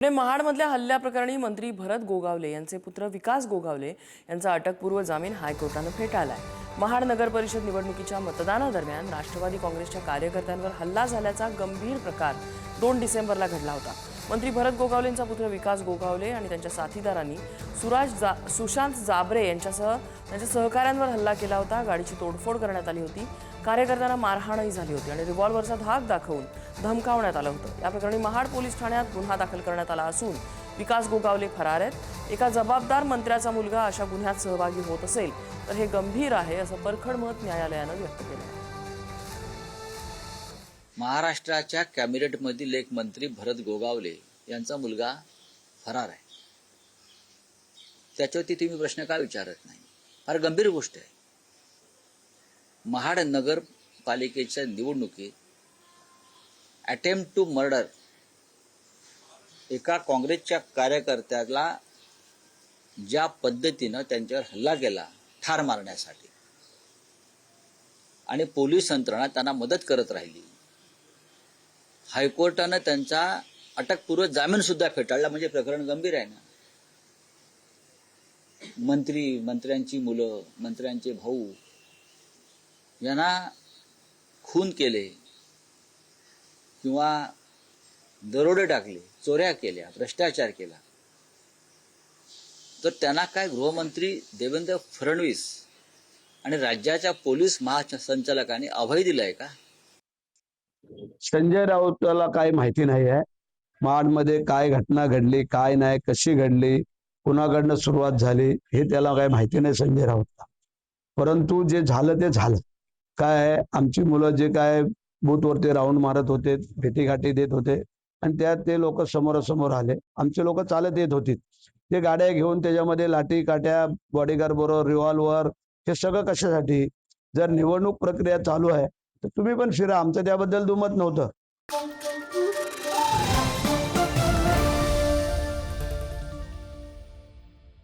पुणे महाडमधल्या हल्ल्याप्रकरणी मंत्री भरत गोगावले यांचे पुत्र विकास गोगावले यांचा अटकपूर्व जामीन हायकोर्टानं फेटाळलाय। महाड नगर परिषद निवडणुकीच्या मतदानादरम्यान राष्ट्रवादी काँग्रेसच्या कार्यकर्त्यांवर हल्ला झाल्याचा गंभीर प्रकार 2 डिसेंबरला घडला होता। मंत्री भरत गोगावलेंचा पुत्र विकास गोगावले आणि त्यांच्या साथीदारांनी सुशांत जाबरे यांच्यासह त्यांच्या सहकाऱ्यांवर हल्ला केला होता। गाडीची तोडफोड करण्यात आली होती। कार्यकर्त्यांना मारहाणही झाली होती आणि रिव्हॉल्व्हरचा धाक दाखवून धमकावण्यात आलं होतं। या प्रकरणी महाड पोलीस ठाण्यात गुन्हा दाखल करण्यात आला असून विकास गोगावले फरार आहेत। एका जबाबदार मंत्र्याचा मुलगा अशा गुन्ह्यात सहभागी होत असेल तर हे गंभीर आहे असं परखड मत न्यायालयानं व्यक्त केलं। महाराष्ट्राच्या कॅबिनेटमधील एक मंत्री भरत गोगावले यांचा मुलगा फरार आहे। त्याच्यावरती तुम्ही प्रश्न का विचारत नाही? फार गंभीर गोष्ट आहे। महाड नगरपालिकेच्या निवडणुकीत अटेम्प्ट टू मर्डर एका काँग्रेसच्या कार्यकर्त्याला ज्या पद्धतीनं त्यांच्यावर हल्ला केला ठार मारण्यासाठी आणि पोलीस यंत्रणा त्यांना मदत करत राहिली, हायकोर्टानं त्यांचा अटकपूर्व जामीन सुद्धा फेटाळला, म्हणजे प्रकरण गंभीर आहे ना। मंत्र्यांची मुलं, मंत्र्यांचे भाऊ यांना खून केले किंवा दरोडे टाकले, चोऱ्या केल्या, भ्रष्टाचार केला, तर त्यांना काय गृहमंत्री देवेंद्र फडणवीस आणि राज्याच्या पोलीस महासंचालकांनी अभय दिलाय का? संजय राऊताला काही माहिती नाही आहे महाडमध्ये काय घटना घडली, काय नाही, कशी घडली, कुणाकडनं सुरुवात झाली हे त्याला काही माहिती नाही संजय राऊतला। परंतु जे झालं ते झालं। काय आहे, आमची मुलं जे काय बूथवरती राऊंड मारत होते, भेटीगाठी देत होते आणि त्यात ते लोक समोरासमोर आले। आमचे लोक चालत येत होते, ते गाड्या घेऊन त्याच्यामध्ये लाठी काट्या, बॉडीगार्ड बरोबर रिव्हॉल्वर, हे सगळं कशासाठी? जर निवडणूक प्रक्रिया चालू आहे तर तुम्ही पण फिरा, आमचं त्याबद्दल दुमत नव्हतं।